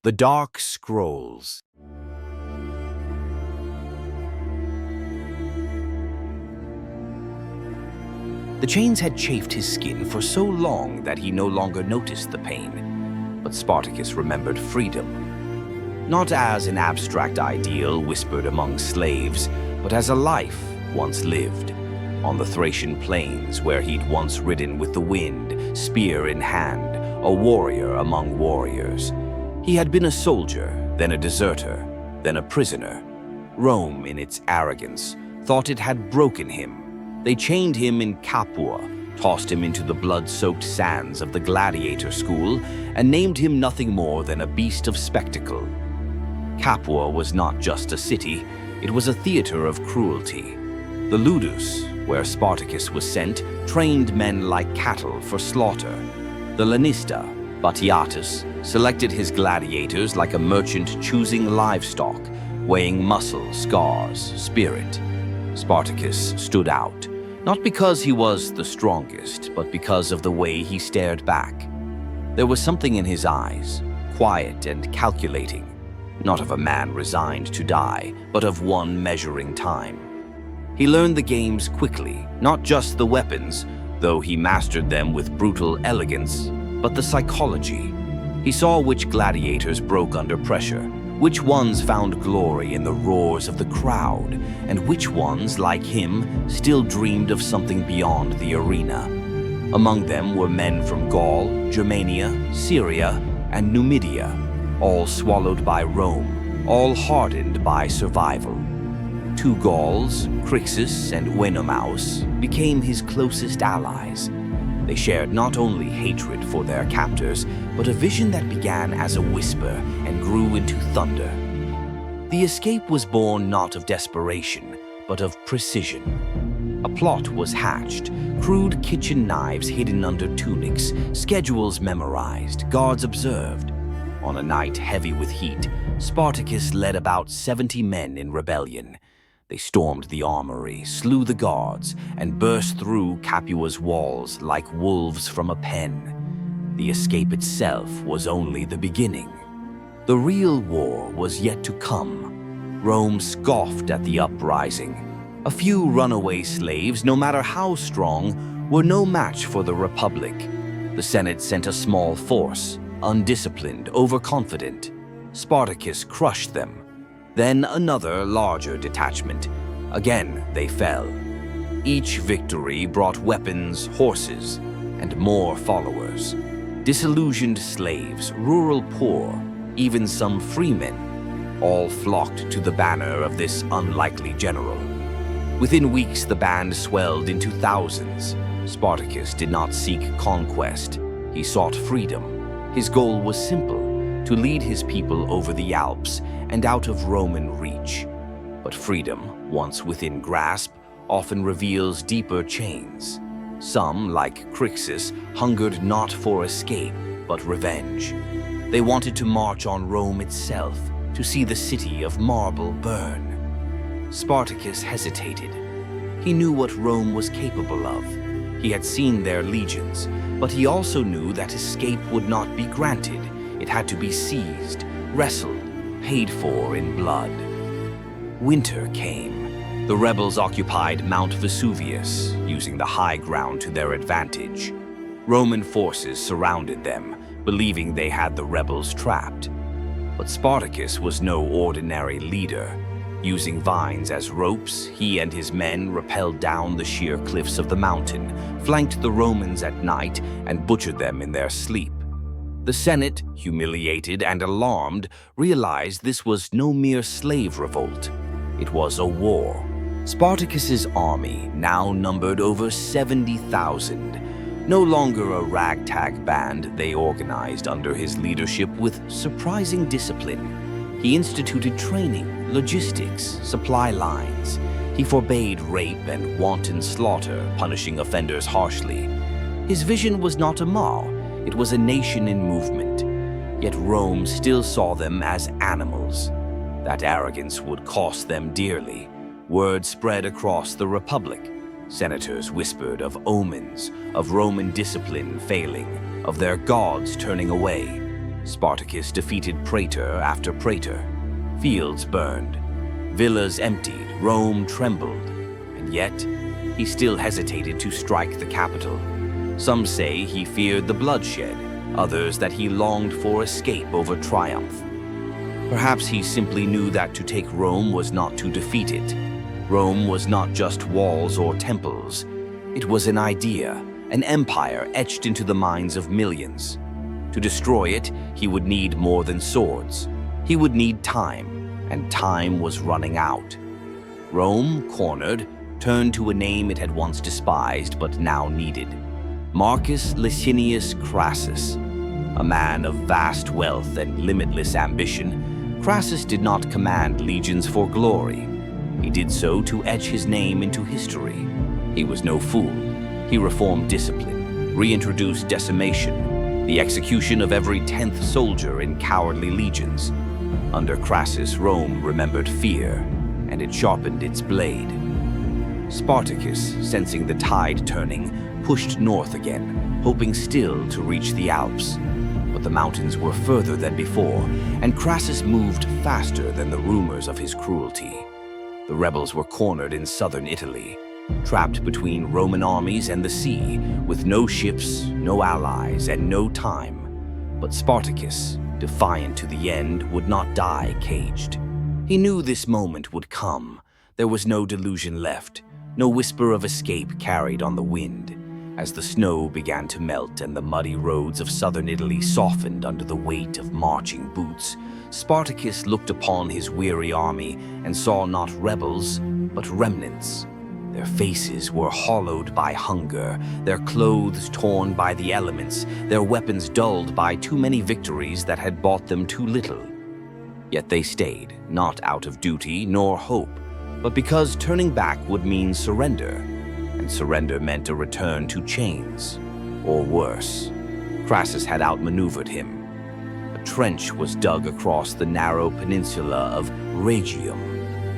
The Dark Scrolls. The chains had chafed his skin for so long that he no longer noticed the pain. But Spartacus remembered freedom, not as an abstract ideal whispered among slaves, but as a life once lived on the Thracian plains where he'd once ridden with the wind, spear in hand, a warrior among warriors. He had been a soldier, then a deserter, then a prisoner. Rome, in its arrogance, thought it had broken him. They chained him in Capua, tossed him into the blood-soaked sands of the gladiator school, and named him nothing more than a beast of spectacle. Capua was not just a city, it was a theater of cruelty. The Ludus, where Spartacus was sent, trained men like cattle for slaughter. The Lanista, Batiatus, selected his gladiators like a merchant choosing livestock, weighing muscle, scars, spirit. Spartacus stood out, not because he was the strongest, but because of the way he stared back. There was something in his eyes, quiet and calculating, not of a man resigned to die, but of one measuring time. He learned the games quickly, not just the weapons, though he mastered them with brutal elegance, but the psychology. He saw which gladiators broke under pressure, which ones found glory in the roars of the crowd, and which ones, like him, still dreamed of something beyond the arena. Among them were men from Gaul, Germania, Syria, and Numidia, all swallowed by Rome, all hardened by survival. Two Gauls, Crixus and Oenomaus, became his closest allies. They shared not only hatred for their captors, but a vision that began as a whisper and grew into thunder. The escape was born not of desperation, but of precision. A plot was hatched, crude kitchen knives hidden under tunics, schedules memorized, guards observed. On a night heavy with heat, Spartacus led about 70 men in rebellion. They stormed the armory, slew the guards, and burst through Capua's walls like wolves from a pen. The escape itself was only the beginning. The real war was yet to come. Rome scoffed at the uprising. A few runaway slaves, no matter how strong, were no match for the Republic. The Senate sent a small force, undisciplined, overconfident. Spartacus crushed them. Then another, larger detachment. Again, they fell. Each victory brought weapons, horses, and more followers. Disillusioned slaves, rural poor, even some freemen, all flocked to the banner of this unlikely general. Within weeks, the band swelled into thousands. Spartacus did not seek conquest. He sought freedom. His goal was simple: to lead his people over the Alps and out of Roman reach. But freedom, once within grasp, often reveals deeper chains. Some, like Crixus, hungered not for escape, but revenge. They wanted to march on Rome itself, to see the city of marble burn. Spartacus hesitated. He knew what Rome was capable of. He had seen their legions, but he also knew that escape would not be granted. It had to be seized, wrestled, paid for in blood. Winter came. The rebels occupied Mount Vesuvius, using the high ground to their advantage. Roman forces surrounded them, believing they had the rebels trapped. But Spartacus was no ordinary leader. Using vines as ropes, he and his men rappelled down the sheer cliffs of the mountain, flanked the Romans at night, and butchered them in their sleep. The Senate, humiliated and alarmed, realized this was no mere slave revolt. It was a war. Spartacus's army now numbered over 70,000. No longer a ragtag band, they organized under his leadership with surprising discipline. He instituted training, logistics, supply lines. He forbade rape and wanton slaughter, punishing offenders harshly. His vision was not a mob. It was a nation in movement, yet Rome still saw them as animals. That arrogance would cost them dearly. Word spread across the Republic. Senators whispered of omens, of Roman discipline failing, of their gods turning away. Spartacus defeated praetor after praetor. Fields burned, villas emptied, Rome trembled, and yet he still hesitated to strike the capital. Some say he feared the bloodshed, others that he longed for escape over triumph. Perhaps he simply knew that to take Rome was not to defeat it. Rome was not just walls or temples. It was an idea, an empire etched into the minds of millions. To destroy it, he would need more than swords. He would need time, and time was running out. Rome, cornered, turned to a name it had once despised but now needed. Marcus Licinius Crassus. A man of vast wealth and limitless ambition, Crassus did not command legions for glory. He did so to etch his name into history. He was no fool. He reformed discipline, reintroduced decimation, the execution of every 10th soldier in cowardly legions. Under Crassus, Rome remembered fear, and it sharpened its blade. Spartacus, sensing the tide turning, pushed north again, hoping still to reach the Alps. But the mountains were further than before, and Crassus moved faster than the rumors of his cruelty. The rebels were cornered in southern Italy, trapped between Roman armies and the sea, with no ships, no allies, and no time. But Spartacus, defiant to the end, would not die caged. He knew this moment would come. There was no delusion left, no whisper of escape carried on the wind. As the snow began to melt and the muddy roads of southern Italy softened under the weight of marching boots, Spartacus looked upon his weary army and saw not rebels, but remnants. Their faces were hollowed by hunger, their clothes torn by the elements, their weapons dulled by too many victories that had bought them too little. Yet they stayed, not out of duty nor hope, but because turning back would mean surrender, and surrender meant a return to chains, or worse. Crassus had outmaneuvered him. A trench was dug across the narrow peninsula of Rhegium,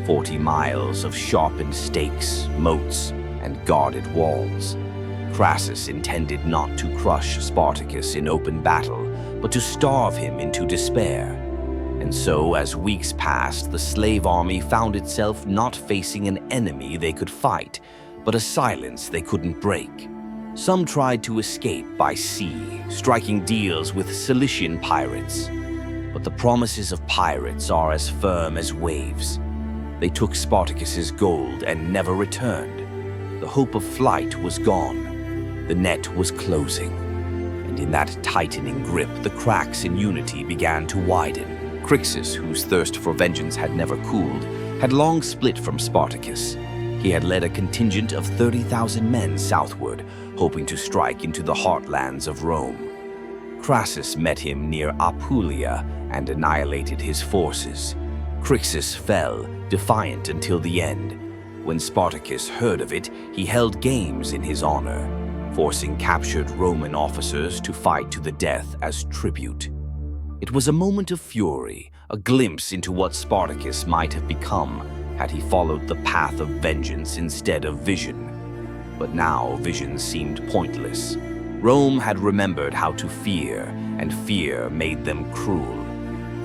40 miles of sharpened stakes, moats, and guarded walls. Crassus intended not to crush Spartacus in open battle, but to starve him into despair. And so, as weeks passed, the slave army found itself not facing an enemy they could fight, but a silence they couldn't break. Some tried to escape by sea, striking deals with Cilician pirates. But the promises of pirates are as firm as waves. They took Spartacus's gold and never returned. The hope of flight was gone. The net was closing. And in that tightening grip, the cracks in unity began to widen. Crixus, whose thirst for vengeance had never cooled, had long split from Spartacus. He had led a contingent of 30,000 men southward, hoping to strike into the heartlands of Rome. Crassus met him near Apulia and annihilated his forces. Crixus fell, defiant until the end. When Spartacus heard of it, he held games in his honor, forcing captured Roman officers to fight to the death as tribute. It was a moment of fury, a glimpse into what Spartacus might have become had he followed the path of vengeance instead of vision. But now vision seemed pointless. Rome had remembered how to fear, and fear made them cruel.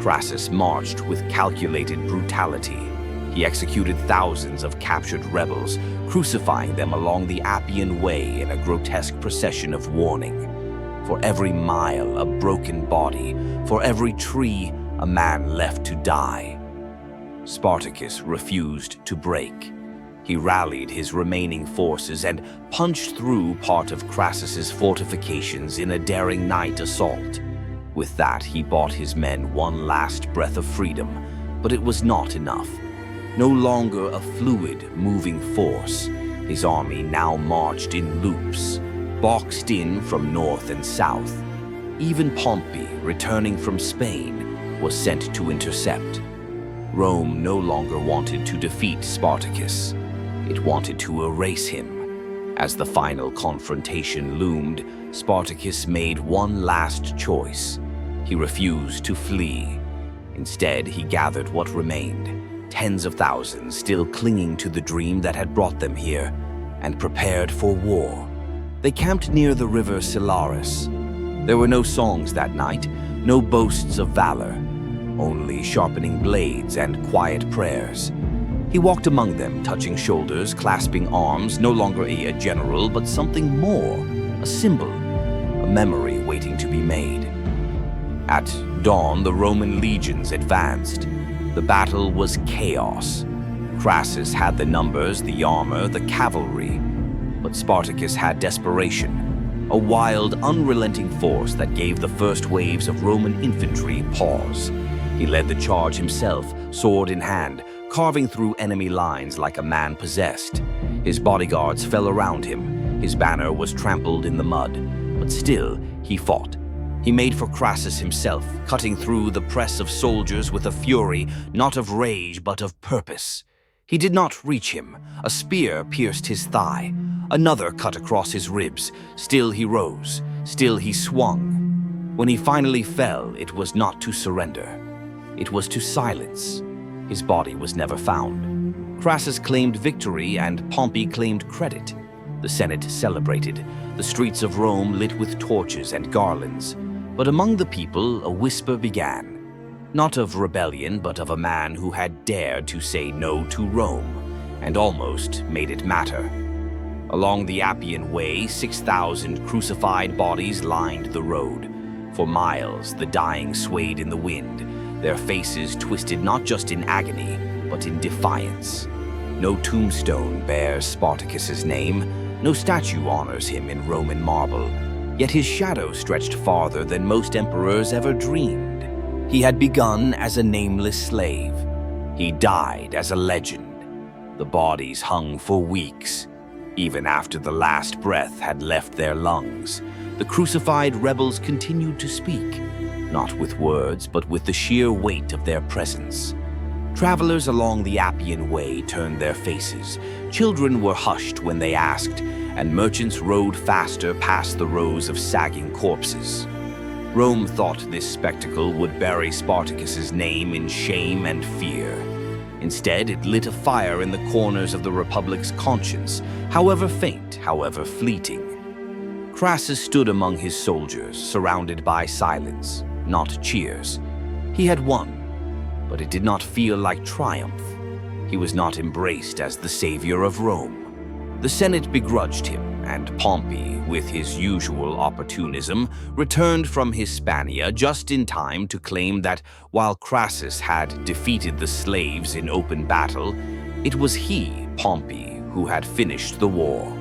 Crassus marched with calculated brutality. He executed thousands of captured rebels, crucifying them along the Appian Way in a grotesque procession of warning. For every mile, a broken body. For every tree, a man left to die. Spartacus refused to break. He rallied his remaining forces and punched through part of Crassus's fortifications in a daring night assault. With that, he bought his men one last breath of freedom, but it was not enough. No longer a fluid, moving force, his army now marched in loops, boxed in from north and south. Even Pompey, returning from Spain, was sent to intercept. Rome no longer wanted to defeat Spartacus. It wanted to erase him. As the final confrontation loomed, Spartacus made one last choice. He refused to flee. Instead, he gathered what remained, tens of thousands still clinging to the dream that had brought them here, and prepared for war. They camped near the river Silaris. There were no songs that night, no boasts of valor, only sharpening blades and quiet prayers. He walked among them, touching shoulders, clasping arms, no longer a general, but something more, a symbol, a memory waiting to be made. At dawn, the Roman legions advanced. The battle was chaos. Crassus had the numbers, the armor, the cavalry, but Spartacus had desperation, a wild, unrelenting force that gave the first waves of Roman infantry pause. He led the charge himself, sword in hand, carving through enemy lines like a man possessed. His bodyguards fell around him. His banner was trampled in the mud, but still he fought. He made for Crassus himself, cutting through the press of soldiers with a fury not of rage but of purpose. He did not reach him. A spear pierced his thigh. Another cut across his ribs. Still he rose. Still he swung. When he finally fell, it was not to surrender. It was to silence. His body was never found. Crassus claimed victory and Pompey claimed credit. The Senate celebrated. The streets of Rome lit with torches and garlands. But among the people, a whisper began. Not of rebellion, but of a man who had dared to say no to Rome, and almost made it matter. Along the Appian Way, 6,000 crucified bodies lined the road. For miles, the dying swayed in the wind, their faces twisted not just in agony, but in defiance. No tombstone bears Spartacus's name, no statue honors him in Roman marble, yet his shadow stretched farther than most emperors ever dreamed. He had begun as a nameless slave. He died as a legend. The bodies hung for weeks, even after the last breath had left their lungs. The crucified rebels continued to speak, not with words, but with the sheer weight of their presence. Travelers along the Appian Way turned their faces. Children were hushed when they asked, and merchants rode faster past the rows of sagging corpses. Rome thought this spectacle would bury Spartacus's name in shame and fear. Instead, it lit a fire in the corners of the Republic's conscience, however faint, however fleeting. Crassus stood among his soldiers, surrounded by silence, not cheers. He had won, but it did not feel like triumph. He was not embraced as the savior of Rome. The Senate begrudged him, and Pompey, with his usual opportunism, returned from Hispania just in time to claim that while Crassus had defeated the slaves in open battle, it was he, Pompey, who had finished the war.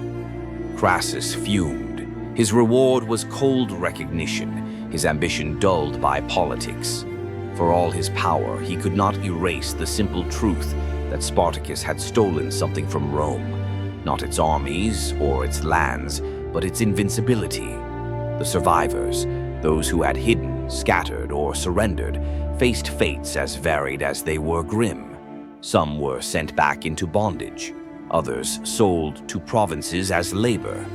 Crassus fumed. His reward was cold recognition, his ambition dulled by politics. For all his power, he could not erase the simple truth that Spartacus had stolen something from Rome. Not its armies or its lands, but its invincibility. The survivors, those who had hidden, scattered, or surrendered, faced fates as varied as they were grim. Some were sent back into bondage, others sold to provinces as labor.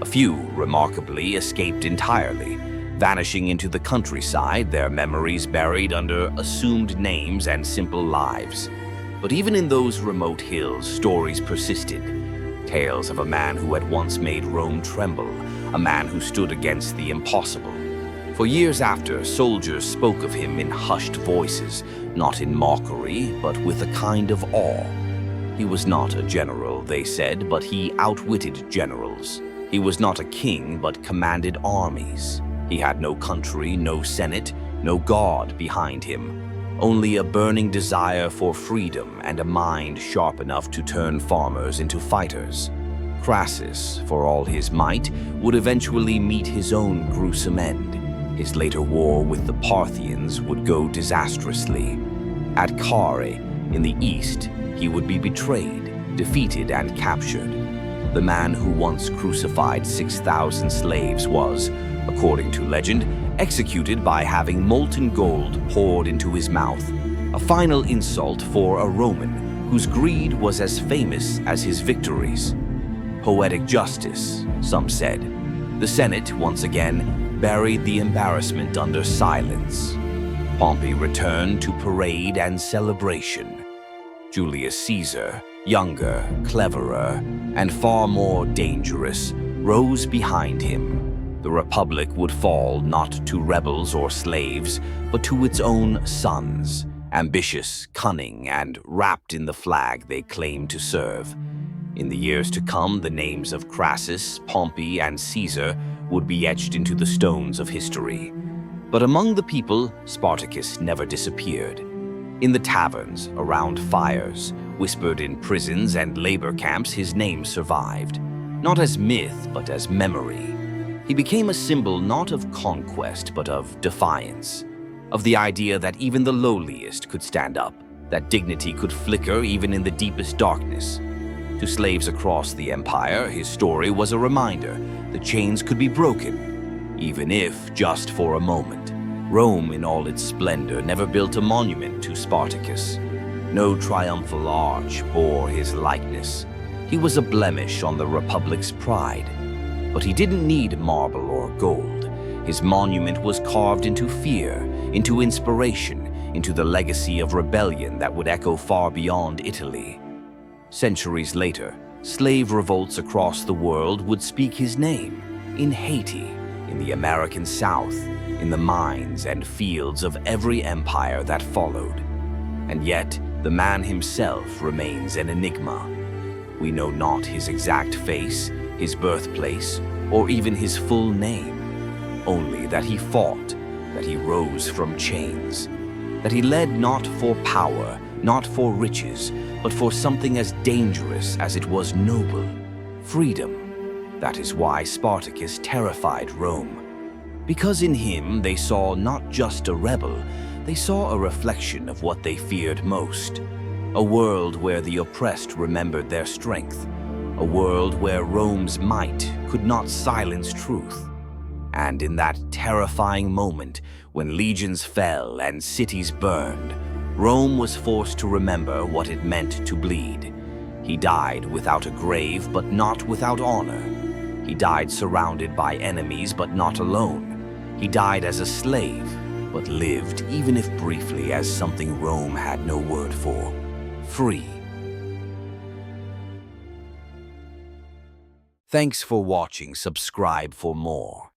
A few, remarkably, escaped entirely, vanishing into the countryside, their memories buried under assumed names and simple lives. But even in those remote hills, stories persisted. Tales of a man who had once made Rome tremble, a man who stood against the impossible. For years after, soldiers spoke of him in hushed voices, not in mockery, but with a kind of awe. He was not a general, they said, but he outwitted generals. He was not a king, but commanded armies. He had no country, no senate, no god behind him. Only a burning desire for freedom and a mind sharp enough to turn farmers into fighters. Crassus, for all his might, would eventually meet his own gruesome end. His later war with the Parthians would go disastrously. At Carrhae, in the east, he would be betrayed, defeated, and captured. The man who once crucified 6,000 slaves was, according to legend, executed by having molten gold poured into his mouth, a final insult for a Roman whose greed was as famous as his victories. Poetic justice, some said. The Senate, once again, buried the embarrassment under silence. Pompey returned to parade and celebration. Julius Caesar, younger, cleverer, and far more dangerous, rose behind him. The Republic would fall not to rebels or slaves, but to its own sons, ambitious, cunning, and wrapped in the flag they claimed to serve. In the years to come, the names of Crassus, Pompey, and Caesar would be etched into the stones of history. But among the people, Spartacus never disappeared. In the taverns, around fires, whispered in prisons and labor camps, his name survived. Not as myth, but as memory. He became a symbol not of conquest, but of defiance. Of the idea that even the lowliest could stand up, that dignity could flicker even in the deepest darkness. To slaves across the empire, his story was a reminder the chains could be broken, even if just for a moment. Rome, in all its splendor, never built a monument to Spartacus. No triumphal arch bore his likeness. He was a blemish on the Republic's pride. But he didn't need marble or gold. His monument was carved into fear, into inspiration, into the legacy of rebellion that would echo far beyond Italy. Centuries later, slave revolts across the world would speak his name. In Haiti, in the American South, in the mines and fields of every empire that followed. And yet, the man himself remains an enigma. We know not his exact face, his birthplace, or even his full name. Only that he fought, that he rose from chains, that he led not for power, not for riches, but for something as dangerous as it was noble, freedom. That is why Spartacus terrified Rome. Because in him they saw not just a rebel, they saw a reflection of what they feared most. A world where the oppressed remembered their strength. A world where Rome's might could not silence truth. And in that terrifying moment, when legions fell and cities burned, Rome was forced to remember what it meant to bleed. He died without a grave, but not without honor. He died surrounded by enemies, but not alone. He died as a slave, but lived, even if briefly, as something Rome had no word for: free. Thanks for watching. Subscribe for more.